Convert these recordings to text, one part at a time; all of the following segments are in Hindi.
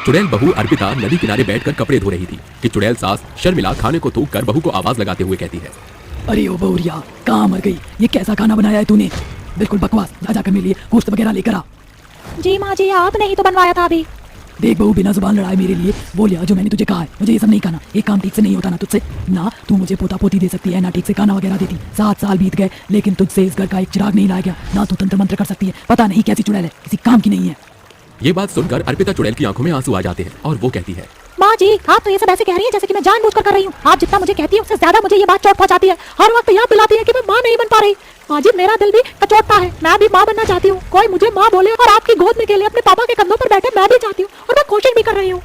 चुड़ैल बहू अर्पिता नदी किनारे बैठकर कपड़े धो रही थी कि चुड़ैल सास शर्मिला खाने को थूक कर बहू को आवाज लगाते हुए कहती है, अरे ओ बहुरिया, कहाँ मर गई? ये कैसा खाना बनाया है तूने? बिल्कुल बकवास। जा जाकर मेरे लिए गोश्त वगैरह लेकर आ। जी माँ जी, आपने ही तो बनवाया था अभी। देख बहू, बिना जुबान लड़ाए मेरे लिए वो लिया जो मैंने तुझे कहा है। मुझे ये सब नहीं खाना। एक काम ठीक से नहीं होता ना तुझसे। ना तू मुझे पोता पोती दे सकती है, ना ठीक से खाना वगैरह देती। 7 साल बीत गए लेकिन तुझसे इस घर का एक चिराग नहीं लाया गया। ना तू तंत्र मंत्र कर सकती है। पता नहीं कैसी चुड़ैल है, किसी काम की नहीं है। ये बात सुनकर अर्पिता चुड़ैल की आंखों में आंसू आ जाते हैं और वो कहती है, माँ जी, आप तो ये सब ऐसे कह रही हैं जैसे कि मैं जानबूझकर कर रही हूँ। आप जितना मुझे कहती हैं उससे ज्यादा मुझे ये बात चोट पहुँचाती है। हर वक्त याद दिलाती है कि मैं माँ नहीं बन पा रही। माँ जी, मेरा दिल भी कचोटता है। मैं भी माँ बनना चाहती हूँ। कोई मुझे माँ बोले और आपकी गोद में के लिए अपने पापा के कंधों पर बैठे मैं भी चाहती हूँ और मैं कोशिश भी कर रही हूँ।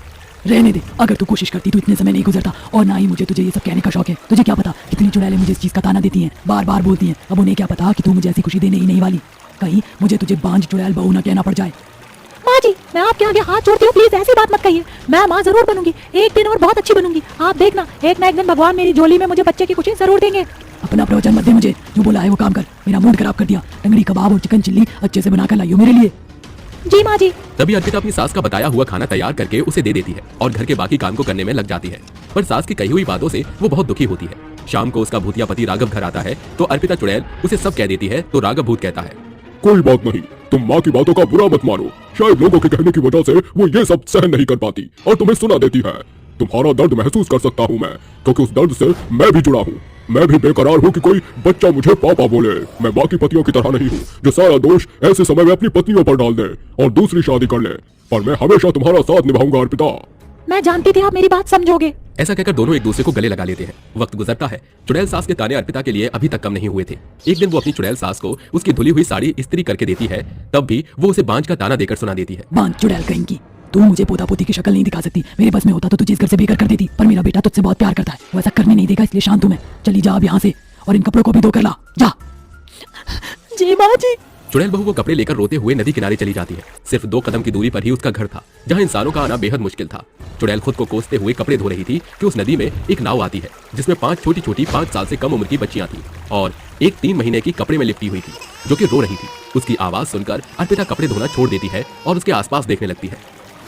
रहने दे। अगर तू कोशिश करती तो इतने समय नहीं गुजरता। और ना ही मुझे तुझे ये सब कहने का शौक है। तुझे क्या पता कितनी चुड़ैलें मुझे इस चीज का ताना देती हैं, बार बार बोलती हैं। अब उन्हें क्या पता कि तू मुझे ऐसी खुशी देने ही नहीं वाली। कहीं मुझे तुझे बांझ चुड़ैल बहू न कहना पड़ जाए। माँ जी, मैं आपके आगे हाथ जोड़ती हूँ, प्लीज ऐसी बात मत कहिए। मैं माँ जरूर बनूंगी, एक दिन और बहुत अच्छी बनूंगी। आप देखना, एक ना एक दिन भगवान मेरी झोली में मुझे बच्चे की खुशी जरूर देंगे। अपना प्रवचन मत दे मुझे। जो बोला है वो काम कर। मेरा मूड खराब कर दिया। टंगड़ी कबाब और चिकन चिल्ली अच्छे से बनाकर लाइयो मेरे लिए। जी माँ जी। तभी अर्पिता अपनी सास का बताया हुआ खाना तैयार करके उसे दे देती है और घर के बाकी काम को करने में लग जाती है। पर सास की कही हुई बातों से वो बहुत दुखी होती है। शाम को उसका भूतिया पति राघव घर आता है तो अर्पिता चुड़ैल उसे सब कह देती है। तो राघव भूत कहता है, कोई बात नहीं, तुम माँ की बातों का बुरा मत मानो। शायद लोगों के कहने की वजह से वो ये सब सहन नहीं कर पाती और तुम्हें सुना देती है। तुम्हारा दर्द महसूस कर सकता हूँ मैं, क्योंकि उस दर्द से मैं भी जुड़ा हूँ। मैं भी बेकरार हूँ कि कोई बच्चा मुझे पापा बोले। मैं बाकी पतियों की तरह नहीं हूँ जो सारा दोष ऐसे समय में अपनी पत्नियों पर डाल दे और दूसरी शादी कर ले। पर मैं हमेशा तुम्हारा साथ निभाऊंगा अर्पिता। मैं जानती थी आप मेरी बात समझोगे। ऐसा कहकर दोनों एक दूसरे को गले लगा लेते हैं। वक्त गुजरता है। चुड़ैल सास के ताने अर्पिता के लिए अभी तक कम नहीं हुए थे। एक दिन वो अपनी चुड़ैल सास को उसकी धुली हुई साड़ी इस्त्री करके देती है, तब भी वो उसे बांझ का ताना देकर सुना देती है। बांझ चुड़ैल कहीं, तू मुझे पोता पोती की शक्ल नहीं दिखा सकती। मेरे बस में होता तो तुझे इस घर से बेघर कर देती। पर मेरा बेटा तुझसे बहुत प्यार करता है, वो ऐसा करने नहीं देगा, इसलिए शांत हूं मैं। चली जा अब यहाँ से और इन कपड़ों को भी धो कर ला। जा। जी माँ जी। चुड़ैल बहू वो कपड़े लेकर रोते हुए नदी किनारे चली जाती है। सिर्फ 2 कदम की दूरी पर ही उसका घर था, जहाँ इंसानों का आना बेहद मुश्किल था। चुड़ैल खुद को कोसते हुए कपड़े धो रही थी कि उस नदी में एक नाव आती है जिसमें 5 छोटी छोटी 5 साल से कम उम्र की बच्चियां थी और एक 3 महीने की कपड़े में लिपटी हुई थी जो कि रो रही थी। उसकी आवाज सुनकर अर्पिता कपड़े धोना छोड़ देती है और उसके आसपास देखने लगती है।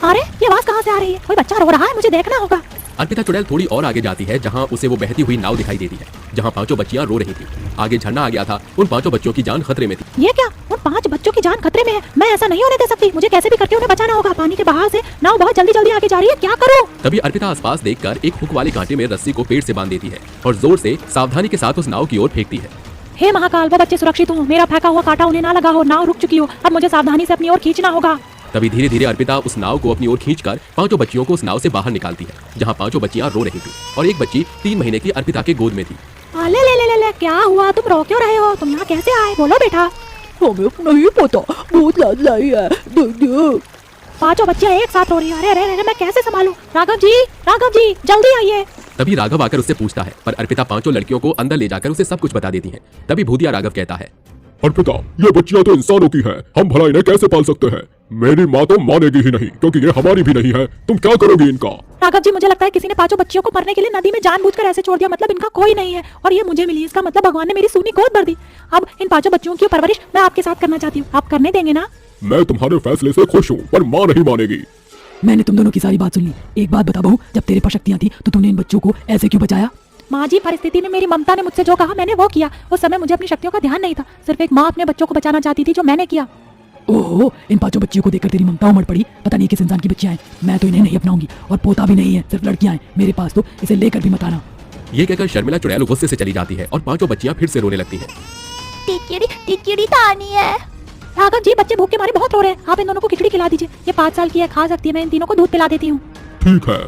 अरे ये आवाज कहाँ से आ रही है? कोई बच्चा रो रहा है, मुझे देखना होगा। अर्पिता चुड़ैल थोड़ी और आगे जाती है जहाँ उसे वो बहती हुई नाव दिखाई देती है जहाँ 5 बच्चियां रो रही थी। आगे झरना आ गया था। उन 5 बच्चों की जान खतरे में थी। ये क्या? उन 5 बच्चों की जान खतरे में है? मैं ऐसा नहीं होने दे सकती। मुझे कैसे भी करके उन्हें बचाना होगा। पानी के बहाव से नाव बहुत जल्दी जल्दी आगे जा रही है, क्या करूँ? तभी अर्पिता आसपास देखकर एक हुक वाले कांटे में रस्सी को पेड़ से बांध देती है और जोर से सावधानी के साथ उस नाव की ओर फेंकती है। हे महाकाल, वो बच्चे सुरक्षित हो, मेरा फेंका हुआ कांटा उन्हें ना लगा हो, नाव रुक चुकी हो। अब मुझे सावधानी से अपनी ओर खींचना होगा। तभी धीरे धीरे अर्पिता उस नाव को अपनी ओर खींचकर 5 बच्चियों को उस नाव से बाहर निकालती है जहाँ 5 बच्चियां रो रही थी और एक बच्ची 3 महीने की अर्पिता के गोद में थी। ले ले ले ले ले, क्या हुआ? तुम रो क्यों रहे हो? तुम यहाँ कैसे आए? बोलो बेटा। हमें नहीं पता, बहुत लाज लाई है। 5 बच्चियां एक साथ रो रही है। अरे अरे अरे, मैं कैसे संभालूं? राघव जी जल्दी आइए। तभी राघव आकर उससे पूछता है पर अर्पिता 5 लड़कियों को अंदर ले जाकर उसे सब कुछ बता देती है। तभी भूतिया राघव कहता है, अर्पिता, ये बच्चियां तो इंसानों की है, हम भला इन्हें कैसे पाल सकते हैं? मेरी माँ तो मानेगी ही नहीं क्योंकि ये हमारी भी नहीं है। तुम क्या करोगी इनका? राघव जी, मुझे लगता है किसी ने 5 बच्चियों को मरने के लिए नदी में जानबूझकर ऐसे छोड़ दिया। मतलब इनका कोई नहीं है और ये मुझे मिली। इसका मतलब भगवान ने मेरी सूनी गोद भर दी। अब इन 5 बच्चियों की परवरिश मैं आपके साथ करना चाहती हूँ। आप करने देंगे ना? मैं तुम्हारे फैसले से खुश हूँ, पर माँ नहीं मानेगी। मैंने तुम दोनों की सारी बात सुन ली। एक बात बता बहू, जब तेरे पास शक्तियाँ थी तो तूने इन बच्चों को ऐसे क्यों बचाया? माँ जी, परिस्थिति में मेरी ममता ने मुझसे जो कहा मैंने वो किया। उस समय मुझे अपनी शक्तियों का ध्यान नहीं था। सिर्फ एक माँ अपने बच्चों को बचाना चाहती थी, जो मैंने किया। ओहो, इन 5 बच्चियों को देखकर तेरी ममता उमड़ पड़ी। पता नहीं किस इंसान की बच्चियां हैं। मैं तो इन्हें नहीं अपनाऊंगी और पोता भी नहीं है, सिर्फ लड़कियां हैं मेरे पास, तो इसे लेकर भी मत आना। ये कहकर शर्मिला चुड़ैल गुस्से से चली जाती है और 5 बच्चियां फिर से रोने लगती हैं। टिकड़ी तानी है। राघव जी, बच्चे भूख के मारे बहुत रो रहे हैं। आप इन दोनों को खिचड़ी खिला दीजिए। ये 5 साल की है, खा सकती है। मैं इन तीनों को दूध पिला देती हूँ। ठीक है।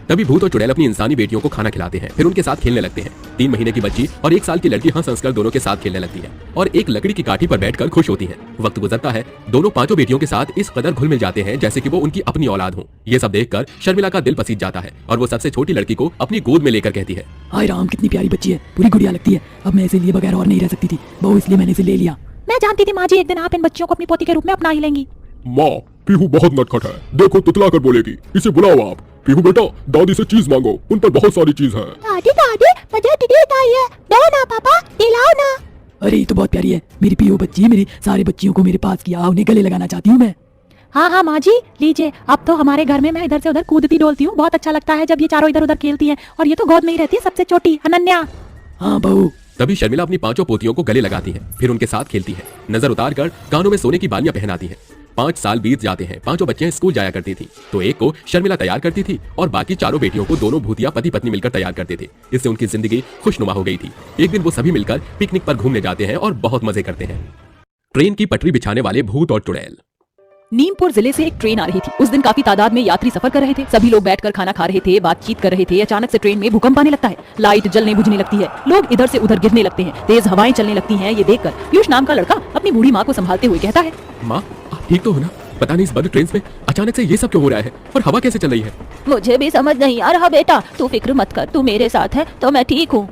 तभी भूत और चुड़ैल अपनी इंसानी बेटियों को खाना खिलाते हैं, फिर उनके साथ खेलने लगते हैं। 3 महीने की बच्ची और 1 साल की लड़की हंस हंसकर दोनों के साथ खेलने लगती है और एक लकड़ी की काठी पर बैठकर खुश होती है। वक्त गुजरता है। दोनों 5 बेटियों के साथ इस कदर घुल मिल जाते हैं जैसे कि वो उनकी अपनी औलाद हो। ये सब देखकर शर्मिला का दिल पसीज जाता है और वो सबसे छोटी लड़की को अपनी गोद में लेकर कहती है, हाय राम, कितनी प्यारी बच्ची है, पूरी गुड़िया लगती है। अब मैं इसे लिए बगैर और नहीं रह सकती थी बहू, इसलिए मैंने इसे ले लिया। मैं जानती थी माँ जी, एक दिन आप इन बच्चियों को अपनी पोती के रूप में अपना ही लेंगी। माँ, पीहू बहुत नटखट है, देखो तुतला कर बोलेगी। इसे बुलाओ आप। पीहू बेटा, दादी से चीज मांगो, उन पर बहुत सारी चीज है। दादी मुझे टिकड़ी चाहिए, दो ना पापा, दिलाओ ना। अरे ये तो बहुत प्यारी है मेरी पीहू बच्ची। मेरी सारी बच्चियों को मेरे पास किया, उन्हें गले लगाना चाहती हूँ मैं। हाँ हाँ माँ जी लीजिए। अब तो हमारे घर में मैं इधर से उधर कूदती डोलती हूँ, बहुत अच्छा लगता है जब ये चारों इधर उधर खेलती हैं। और ये तो गोद में ही रहती है सबसे छोटी अनन्या। हाँ बहू। तभी शर्मिला अपनी पांचों पोतियों को गले लगाती है, फिर उनके साथ खेलती है, नजर उतार कर कानों में सोने की बालियां पहनाती है। 5 साल बीत जाते हैं। पांचों बच्चियां स्कूल जाया करती थी, तो एक को शर्मिला तैयार करती थी और बाकी चारों बेटियों को दोनों भूतिया पति पत्नी मिलकर तैयार करते थे। इससे उनकी जिंदगी खुशनुमा हो गई थी। एक दिन वो सभी मिलकर पिकनिक पर घूमने जाते हैं और बहुत मजे करते हैं। ट्रेन की पटरी बिछाने वाले भूत और चुड़ैल। नीमपुर जिले से एक ट्रेन आ रही थी। उस दिन काफी तादाद में यात्री सफर कर रहे थे। सभी लोग बैठकर खाना खा रहे थे, बातचीत कर रहे थे। अचानक से ट्रेन में भूकंप आने लगता है। लाइट जलने बुझने लगती है, लोग इधर से उधर गिरने लगते हैं, तेज हवाएं चलने लगती हैं। ये देखकर पीयूष नाम का लड़का अपनी बूढ़ी माँ को संभालते हुए कहता है, माँ आप ठीक तो हो ना? पता नहीं इस बंद ट्रेन में अचानक से ये सब क्यों हो रहा है और हवा कैसे चल रही है? मुझे भी समझ नहीं आ रहा बेटा, तू फिक्र मत कर, तू मेरे साथ है तो मैं ठीक हूँ।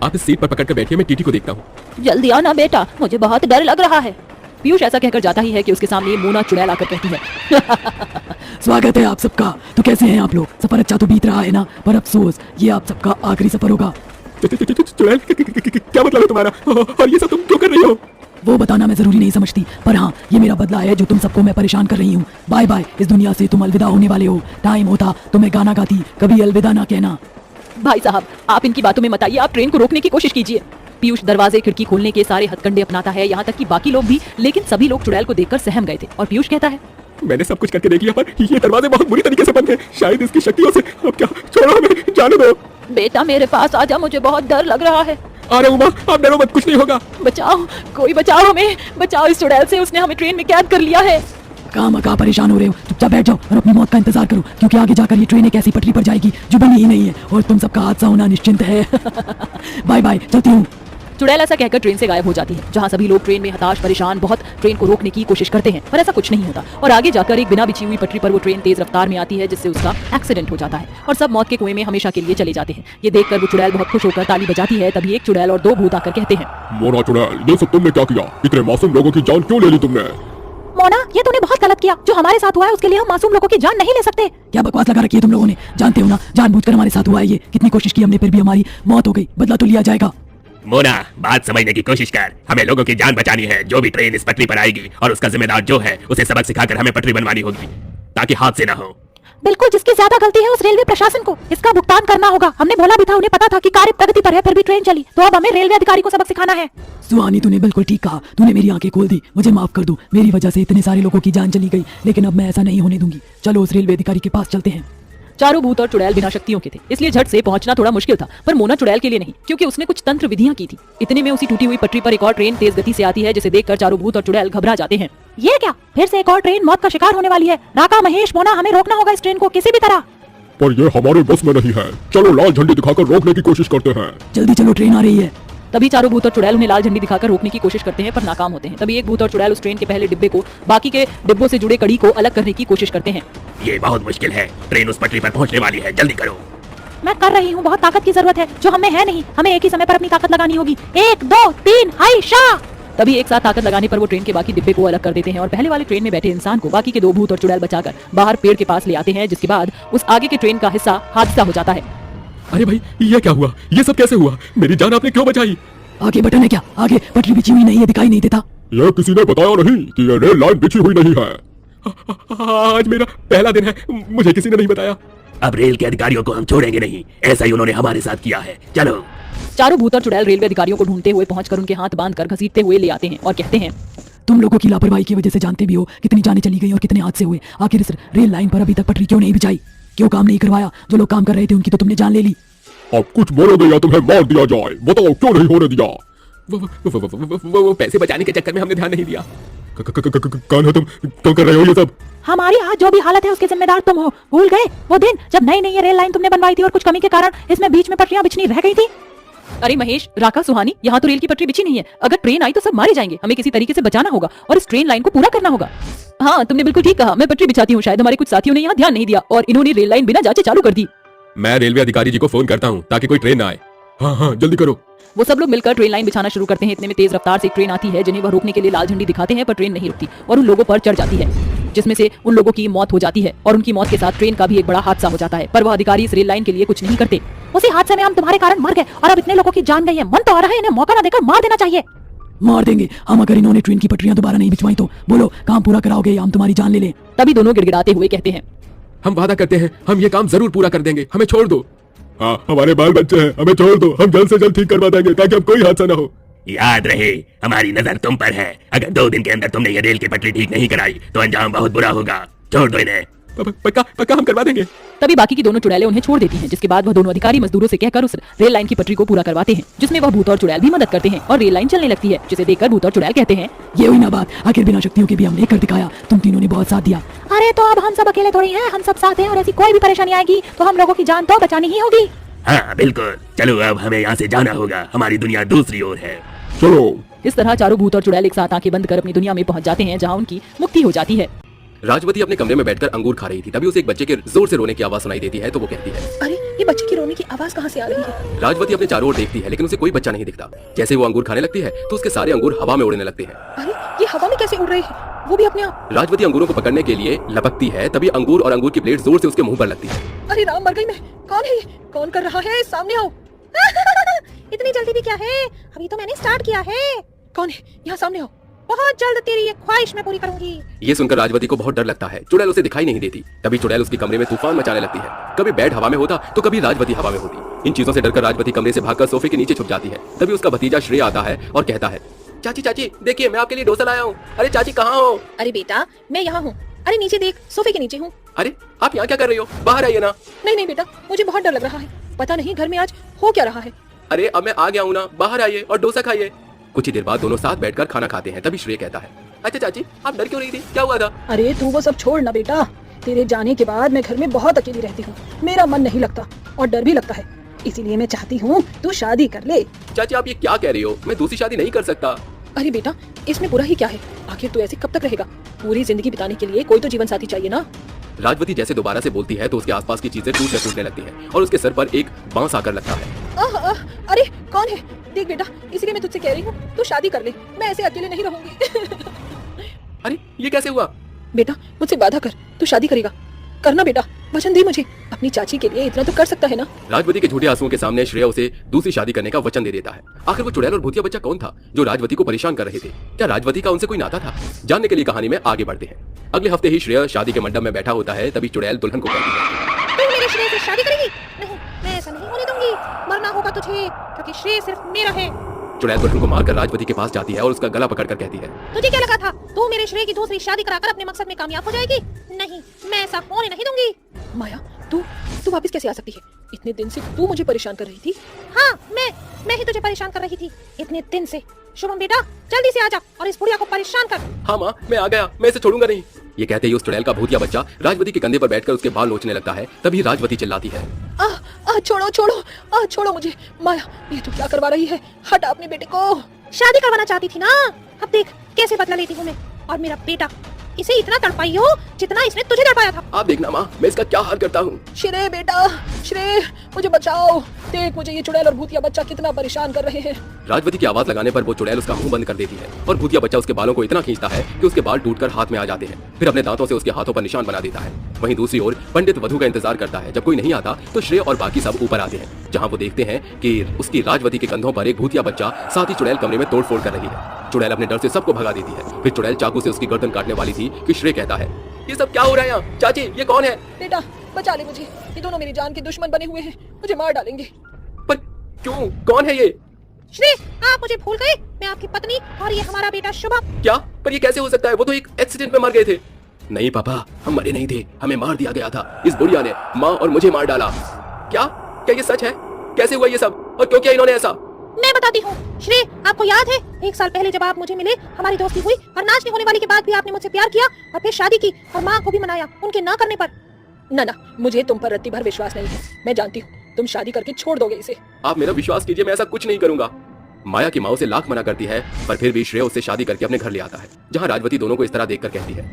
आप इस सीट पर पकड़ कर बैठिए, मैं टीटी को देखता हूँ। जल्दी आना बेटा, मुझे बहुत डर लग रहा है। पीयूष ऐसा कहकर जाता ही है कि उसके सामने मोना चुड़ैल आकर कहती है, स्वागत है आप सबका। तो कैसे हैं आप लोग? सफर अच्छा तो बीत रहा है ना, पर अफसोस ये आप सबका आखिरी सफर होगा। चुड़ैल क्या मतलब है तुम्हारा और ये सब तुम क्यों कर रही हो? वो बताना मैं जरूरी नहीं समझती, पर हाँ ये मेरा बदला है जो तुम सबको मैं परेशान कर रही हूँ। बाय बाय, इस दुनिया से तुम अलविदा होने वाले हो। टाइम होता तो मैं गाना गाती, कभी अलविदा ना कहना। भाई साहब आप इनकी बातों में मत आइए, आप ट्रेन को रोकने की कोशिश कीजिए। पीयूष दरवाजे खिड़की खोलने के सारे हथकंडे अपनाता है, यहाँ तक कि बाकी लोग भी, लेकिन सभी लोग चुड़ैल को देखकर सहम गए थे। और पीयूष कहता है, मैंने सब कुछ करके देख लिया, पर ये दरवाजे बहुत बुरी तरीके से बंद हैं। शायद इसकी शक्तियों से अब क्या, छोड़ो हमें, जाने दो। बेटा मेरे पास आजा, मुझे बहुत डर लग रहा है। अरे उमा आप डरो मत, कुछ नहीं होगा। बचाओ, कोई बचाओ हमें, बचाओ इस चुड़ैल से, उसने हमें ट्रेन में कैद कर लिया है। कहाँ परेशान हो रहे हो? चुपचाप बैठ जाओ और अपनी मौत का इंतजार करो, क्योंकि आगे जाकर ये ट्रेन एक ऐसी पटरी पर जाएगी जो बनी ही नहीं है और तुम सबका हादसा होना निश्चिंत है। बाय बाय, चलती हूँ। चुड़ैल ऐसा कहकर ट्रेन से गायब हो जाती है, जहां सभी लोग ट्रेन में हताश परेशान बहुत ट्रेन को रोकने की कोशिश करते हैं, पर ऐसा कुछ नहीं होता। और आगे जाकर एक बिना बिछी हुई पटरी पर वो ट्रेन तेज रफ्तार में आती है, जिससे उसका एक्सीडेंट हो जाता है और सब मौत के कुएं में हमेशा के लिए चले जाते हैं। ये देखकर वो चुड़ैल बहुत खुश होकर ताली बजाती है। तभी एक चुड़ैल और 2 भूत आकर कहते हैं, मोना चुड़ैल, ये सब तुमने क्या किया? इतने मासूम लोगों की जान क्यों ले ली तुमने? मोना ये तूने बहुत गलत किया। जो हमारे साथ हुआ है उसके लिए हम मासूम लोगों की जान नहीं ले सकते। क्या बकवास लगा रखी है तुम लोगों ने? जानते हो ना, जानबूझकर हमारे साथ हुआ है ये। कितनी कोशिश की हमने, फिर भी हमारी मौत हो गई। बदला तो लिया जाएगा। मोना बात समझने की कोशिश कर, हमें लोगों की जान बचानी है। जो भी ट्रेन इस पटरी पर आएगी और उसका जिम्मेदार जो है, उसे सबक सिखाकर हमें पटरी बनवानी होगी ताकि हादसे ना हो। बिल्कुल, जिसकी ज्यादा गलती है उस रेलवे प्रशासन को इसका भुगतान करना होगा। हमने बोला भी था, उन्हें पता था कि कार्य प्रगति पर है, फिर भी ट्रेन चली, तो अब हमें रेलवे अधिकारी को सबक सिखाना है। सुहानी तूने बिल्कुल ठीक कहा, तूने मेरी आंखें खोल दी। मुझे माफ कर दो, मेरी वजह से इतने सारे लोगों की जान चली गई, लेकिन अब मैं ऐसा नहीं होने दूंगी। चलो उस रेलवे अधिकारी के पास चलते हैं। चारों भूत और चुड़ैल बिना शक्तियों के थे, इसलिए झट से पहुंचना थोड़ा मुश्किल था। पर मोना चुड़ैल के लिए नहीं, क्योंकि उसने कुछ तंत्र विधियां की थी। इतने में उसी टूटी हुई पटरी पर एक और ट्रेन तेज गति से आती है, जिसे देखकर चारों भूत और चुड़ैल घबरा जाते हैं। ये क्या, फिर से एक और ट्रेन मौत का शिकार होने वाली है? राका, महेश, मोना, हमें रोकना होगा इस ट्रेन को किसी भी तरह। पर ये हमारे बस में नहीं है। चलो लाल झंडी दिखाकर रोकने की कोशिश करते हैं। जल्दी चलो, ट्रेन आ रही है। तभी चारों भूत और चुड़ैल उन्हें लाल झंडी दिखाकर रोकने की कोशिश करते हैं, पर नाकाम होते हैं। तभी एक भूत और चुड़ैल उस ट्रेन के पहले डिब्बे को बाकी के डिब्बों से जुड़े कड़ी को अलग करने की कोशिश करते हैं। ये बहुत मुश्किल है, ट्रेन उस पटरी पर पहुंचने वाली है, जल्दी करो। मैं कर रही हूँ, बहुत ताकत की जरूरत है जो हमें है नहीं। हमें एक ही समय पर अपनी ताकत लगानी होगी। 1 2 3 हाय शाह। तभी एक साथ ताकत लगाने पर वो ट्रेन के बाकी डिब्बे को अलग कर देते हैं और पहले वाले ट्रेन में बैठे इंसान को बाकी के 2 भूत और चुड़ैल बचाकर बाहर पेड़ के पास ले आते हैं, जिसके बाद उस आगे के ट्रेन का हिस्सा हादसा हो जाता है। अरे भाई ये क्या हुआ? ये सब कैसे हुआ? मेरी जान आपने क्यों बचाई? आगे बटन है क्या? आगे पटरी बिछी हुई नहीं है, दिखाई नहीं देता। ये किसी ने बताया नहीं कि ये रेल लाइन बिछी हुई नहीं है। आज मेरा पहला दिन है, मुझे किसी ने नहीं बताया। अब रेल के अधिकारियों को हम छोड़ेंगे नहीं, ऐसा ही उन्होंने हमारे साथ किया है। चलो। चारों भूत और चुड़ैल रेलवे अधिकारियों को ढूंढते हुए पहुंचकर उनके हाथ बांधकर घसीटते हुए ले आते हैं और कहते हैं, तुम लोगों की लापरवाही की वजह से जानते भी हो कितनी जानें चली गई और कितने हादसे हुए। आखिर इस रेल लाइन पर अभी तक पटरी क्यों नहीं बिछाई? क्यों काम नहीं करवाया? जो लोग काम कर रहे थे उनकी तो तुमने जान ले ली। अब कुछ बोलोगे या तुम्हें मार दिया जाए? बताओ क्यों नहीं होने दिया? वो पैसे बचाने के चक्कर में हमने ध्यान नहीं दिया। कौन हो तुम कर रहे हो ये सब? हमारी आज जो भी हालत है उसके जिम्मेदार तुम हो। भूल गए वो दिन जब नई नई ये रेल लाइन तुमने बनवाई थी और कुछ कमी के कारण इसमें बीच में पटरियां बिछनी रह गई थी? अरे महेश, राका, सुहानी, यहाँ तो रेल की पटरी बिछी नहीं है। अगर ट्रेन आई तो सब मारे जाएंगे। हमें किसी तरीके से बचाना होगा और इस ट्रेन लाइन को पूरा करना होगा। हाँ तुमने बिल्कुल ठीक कहा, मैं पटरी बिछाती हूँ। शायद हमारे कुछ साथियों ने यहाँ ध्यान नहीं दिया और इन्होंने रेल लाइन बिना जांचे चालू कर दी। मैं रेलवे अधिकारी जी को फोन करता हूँ ताकि कोई ट्रेन ना आए। हाँ जल्दी करो। वो सब लोग मिलकर ट्रेन लाइन बिछाना शुरू करते हैं। इतने में तेज रफ्तार से एक ट्रेन आती है, जिन्हें वह रोकने के लिए लाल झंडी दिखाते हैं, पर ट्रेन नहीं रुकती और उन लोगों पर चढ़ जाती है, जिसमें से उन लोगों की मौत हो जाती है और उनकी मौत के साथ ट्रेन का भी एक बड़ा हादसा हो जाता है। पर वह अधिकारी इस रेल लाइन के लिए कुछ नहीं करते। उसी हादसे में हम तुम्हारे कारण मर गए और अब इतने लोगों की जान गई है। मन तो आ रहा है इन्हें मौका ना देकर मार देना चाहिए। मार देंगे हम अगर इन्होंने ट्रेन की पटरियां दोबारा नहीं बिछवाई तो। बोलो काम पूरा कराओगे या हम तुम्हारी जान ले लें? तभी दोनों गिड़गिड़ाते हुए कहते हैं, हम वादा करते हैं हम ये काम जरूर पूरा कर देंगे, हमें छोड़ दो। हाँ, हमारे बाल बच्चे हैं, हमें छोड़ दो, हम जल्द से जल्द ठीक करवा देंगे ताकि अब कोई हादसा ना हो। याद रहे हमारी नजर तुम पर है। अगर 2 दिन के अंदर तुमने ये रेल की पटरी ठीक नहीं कराई तो अंजाम बहुत बुरा होगा। छोड़ दो इन्हें। पक्का पक्का हम करवा देंगे। तभी बाकी की दोनों चुड़ैलें उन्हें छोड़ देती हैं, जिसके बाद वह दोनों अधिकारी मजदूरों से कहकर उस रेल लाइन की पटरी को पूरा करवाते हैं, जिसमें वह भूत और चुड़ैल भी मदद करते हैं और रेल लाइन चलने लगती है, जिसे देखकर भूत और चुड़ैल कहते हैं, ये हुई ना बात, आखिर बिना शक्तियों के भी हमने कर दिखाया, तुम तीनों ने बहुत साथ दिया। अरे तो अब हम सब अकेले थोड़ी हैं, हम सब साथ हैं और ऐसी कोई भी परेशानी आएगी तो हम लोगों की जान तो बचानी ही होगी। हाँ बिल्कुल, चलो अब हमें यहाँ से जाना होगा, हमारी दुनिया दूसरी ओर है। चलो। इस तरह चारों भूत और चुड़ैल एक साथ आंखें बंद कर अपनी दुनिया में पहुंच जाते हैं, जहां उनकी मुक्ति हो जाती है। राजवती अपने कमरे में बैठकर अंगूर खा रही थी, तभी उसे एक बच्चे के जोर से रोने की आवाज सुनाई देती है, तो वो कहती है, अरे ये बच्चे की रोने की आवाज कहाँ से आ रही है? राजवती अपने चारों ओर देखती है लेकिन उसे कोई बच्चा नहीं दिखता। जैसे वो अंगूर खाने लगती है तो उसके सारे अंगूर हवा में उड़ने लगते हैं। अरे ये हवा में कैसे उड़ रहे हैं, वो भी अपने आप? राजवती अंगूरों को पकड़ने के लिए लपकती है, तभी अंगूर और अंगूर की प्लेट जोर से उसके मुंह पर लगती है। अरे राम, मर गई मैं। कौन है ये? कौन कर रहा है? सामने आओ। इतनी जल्दी भी क्या है, अभी तो मैंने स्टार्ट किया है। कौन है? यहाँ सामने आओ। बहुत जल्द तेरी ये ख्वाहिश मैं पूरी करूंगी। ये सुनकर राजवती को बहुत डर लगता है। चुड़ैल उसे दिखाई नहीं देती, तभी चुड़ैल उसके कमरे में तूफान मचाने लगती है। कभी बेड हवा में होता तो कभी राजवती हवा में होती। इन चीजों से डरकर राजवती कमरे से भागकर सोफे के नीचे छुप जाती है। तभी उसका भतीजा श्रेय आता है और कहता है, चाची चाची देखिए मैं आपके लिए डोसा लाया हूँ। अरे चाची कहाँ हो? अरे बेटा मैं यहाँ हूँ। अरे नीचे देख, सोफे के नीचे हूँ। अरे आप यहाँ क्या कर रही हो? बाहर आइए ना। नहीं नहीं बेटा, मुझे बहुत डर लग रहा है, पता नहीं घर में आज हो क्या रहा है। अरे अब मैं आ गया हूँ ना, बाहर आइए और डोसा खाइए। कुछ ही देर बाद दोनों साथ बैठकर खाना खाते हैं। तभी श्रेय कहता है, अच्छा चाची आप डर क्यों रही थी, क्या हुआ था? अरे तू वो सब छोड़ ना बेटा, तेरे जाने के बाद मैं घर में बहुत अकेली रहती हूँ, मेरा मन नहीं लगता और डर भी लगता है, इसीलिए मैं चाहती हूँ तू शादी कर ले। चाची आप ये क्या कह रही हो, मैं दूसरी शादी नहीं कर सकता। अरे बेटा इसमें बुरा ही क्या है, आखिर तू ऐसे कब तक रहेगा? पूरी जिंदगी बिताने के लिए कोई तो जीवन साथी चाहिए ना। राजवती जैसे दोबारा से बोलती है तो उसके आसपास की चीजें टूटने लगती हैं और उसके सर पर एक बांस आकर लगता है। अरे कौन है? देख बेटा, इसीलिए मैं तुझसे कह रही हूँ तू शादी कर ले, मैं ऐसे अकेले नहीं रहूंगी। अरे ये कैसे हुआ? बेटा मुझसे वादा कर, तू शादी करेगा, करना बेटा, वचन दे मुझे, अपनी चाची के लिए इतना तो कर सकता है ना। राजवती के झूठे आंसुओं के सामने श्रेया उसे दूसरी शादी करने का वचन दे देता है। आखिर वो चुड़ैल और भूतिया बच्चा कौन था जो राजवती को परेशान कर रहे थे? क्या राजवती का उनसे कोई नाता था? जानने के लिए कहानी में आगे बढ़ते हैं। अगले हफ्ते ही श्रेया शादी के मंडप में बैठा होता है, तभी चुड़ैल दुल्हन को कहती है, तू मेरे श्रेय से शादी करेगी? नहीं, मैं ऐसा नहीं होने दूंगी, मरना होगा तुझे, क्योंकि श्रेय सिर्फ मेरा है। चुड़ैल दुल्हन को मारकर राजवती के पास जाती है और उसका गला पकड़कर कहती है, तुझे क्या लगा था तू मेरे श्रेय की दूसरी शादी कराकर अपने मकसद में कामयाब हो जाएगी? नहीं, मैं ऐसा होने नहीं दूंगी। माया तू वापस कैसे आ सकती है? इतने दिन से तू मुझे परेशान कर रही थी। हाँ मैं ही तुझे परेशान कर रही थी इतने दिन से। शुभम बेटा जल्दी से आजा और इस बुढ़िया को परेशान कर। हाँ माँ मैं आ गया, मैं इसे छोड़ूंगा नहीं। ये कहते ही उस चुड़ैल का भूतिया बच्चा राजवती के कंधे पर बैठकर उसके बाल नोचने लगता है। तभी राजवती चिल्लाती है, छोड़ो मुझे। माया ये तू क्या करवा रही है? हटा अपने बेटे को। शादी करवाना चाहती थी ना, अब देख कैसे बदला लेती हूँ मैं। और मेरा बेटा, इसे इतना तड़पाई हो जितना इसने तुझे तड़पाया था। आप देखना माँ मैं इसका क्या हाल करता हूँ। श्रेय बेटा, श्रेय मुझे बचाओ, देख मुझे ये चुड़ैल और भूतिया बच्चा कितना परेशान कर रहे हैं। राजवती की आवाज लगाने पर वो चुड़ैल उसका मुंह बंद कर देती है और भूतिया बच्चा उसके बालों को इतना खींचता है कि उसके बाल टूटकर हाथ में आ जाते हैं। फिर अपने दांतों से उसके हाथों पर निशान बना देता है। वहीं दूसरी ओर पंडित वधु का इंतजार करता है। जब कोई नहीं आता तो श्रेय और बाकी सब ऊपर आते हैं, जहाँ वो देखते हैं कि उसकी राजवती के कंधों पर एक भूतिया बच्चा साथ ही चुड़ैल कमरे में तोड़फोड़ कर रही है। चुड़ैल अपने डर से सबको भगा देती है। फिर चुड़ैल चाकू से उसकी गर्दन काटने वाली थी कि श्रेय कहता है, ये सब क्या हो रहा है यहाँ? चाची ये कौन है? बेटा बचा ले मुझे, ये दोनों मेरी जान के दुश्मन बने हुए हैं, मुझे मार डालेंगे। पर क्यों, कौन है ये? श्रेय आप मुझे भूल गए, मैं आपकी पत्नी और ये हमारा बेटा शुभम। क्या? पर ये कैसे हो सकता है? वो तो एक एक्सीडेंट में मर गए थे। नहीं पापा, हम मरे नहीं थे, हमें मार दिया गया था। इस बुढ़िया ने माँ और मुझे मार डाला। क्या ये सच है? कैसे हुआ ये सब और क्यों किया इन्होंने ऐसा? मैं बताती हूँ। श्रेय आपको याद है 1 साल पहले जब आप मुझे मिले, हमारी दोस्ती हुई और नाचने होने वाली के बाद भी आपने मुझसे प्यार किया और फिर शादी की और माँ को भी मनाया उनके ना करने पर। ना मुझे तुम पर रत्ती भर विश्वास नहीं है। मैं जानती हूँ तुम शादी करके छोड़ दोगे इसे। आप मेरा विश्वास कीजिए, मैं ऐसा कुछ नहीं करूंगा। माया की माँ उसे लाख मना करती है, पर फिर भी श्रेय उससे शादी करके अपने घर ले आता है, जहाँ राजवती दोनों को इस तरह देखकर कहती है,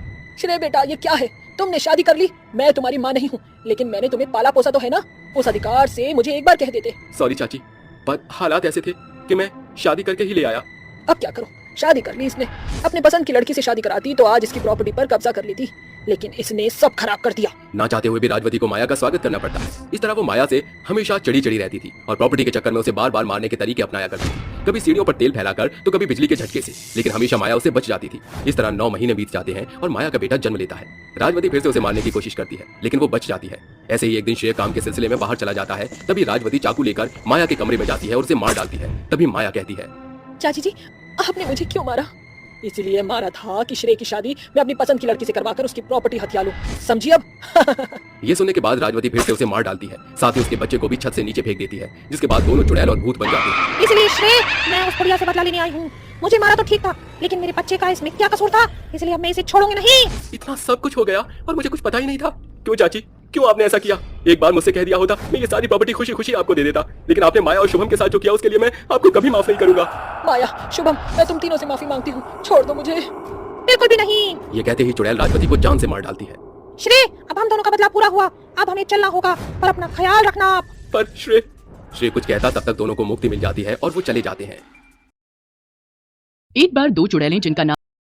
श्रेय बेटा ये क्या है? तुमने शादी कर ली, मैं तुम्हारी माँ नहीं हूँ, लेकिन मैंने तुम्हें पाला पोसा तो है ना, उस अधिकार से मुझे एक बार कह देते। सॉरी चाची, पर हालात ऐसे थे कि मैं शादी करके ही ले आया। अब क्या करूं? शादी कर ली इसने, अपने पसंद की लड़की से शादी कराती तो आज इसकी प्रॉपर्टी पर कब्जा कर ली थी। लेकिन इसने सब खराब कर दिया। ना चाहते हुए भी राजवती को माया का स्वागत करना पड़ता है। इस तरह वो माया से हमेशा चिड़ी चिड़ी रहती थी और प्रॉपर्टी के चक्कर में उसे बार बार मारने के तरीके अपनाया करती थी, कभी सीढ़ियों पर तेल फैलाकर तो कभी बिजली के झटके से, लेकिन हमेशा माया उसे बच जाती थी। इस तरह 9 महीने बीत जाते हैं और माया का बेटा जन्म लेता है। राजवती फिर से उसे मारने की कोशिश करती है, लेकिन वो बच जाती है। ऐसे ही एक दिन श्रेय काम के सिलसिले में बाहर चला जाता है। तभी राजवती चाकू लेकर माया के कमरे में जाती है और उसे मार डालती है। तभी माया कहती है, चाची जी, आपने मुझे क्यों मारा? इसलिए मारा था कि श्रेय की शादी मैं अपनी पसंद की लड़की से करवाकर उसकी प्रॉपर्टी हथिया लूं। समझी अब? ये सुनने के बाद राजवती फिर से उसे मार डालती है, साथ ही उसके बच्चे को भी छत से नीचे फेंक देती है, जिसके बाद दोनों चुड़ैल और भूत बन जाते हैं। इसलिए श्रेय, मैं उस बुढ़िया से बदला लेने आई हूँ। मुझे मारा तो ठीक था, लेकिन मेरे बच्चे का इसमें क्या कसूर था? इसलिए अब मैं इसे छोड़ूंगी नहीं। इतना सब कुछ हो गया और मुझे कुछ पता ही नहीं था। क्यों चाची, क्यों आपने ऐसा किया? एक बार मुझसे कह दिया होता, मैं ये सारी प्रॉपर्टी खुशी खुशी आपको दे देता, लेकिन आपने माया और शुभम के साथ जो किया उसके लिए मैं आपको कभी माफ नहीं करूंगा। माया, शुभम, मैं तुम तीनों से माफी मांगती हूँ, छोड़ दो मुझे। बिल्कुल भी नहीं। ये कहते ही चुड़ैल राजवती को जान से मार डालती है। श्रेय, अब हम दोनों का बदला पूरा हुआ, अब हमें चलना होगा, पर अपना ख्याल रखना आप। पर श्रेय कुछ कहता तब तक दोनों को मुक्ति मिल जाती है और वो चले जाते हैं। एक बार दो चुड़ैलें जिनका नाम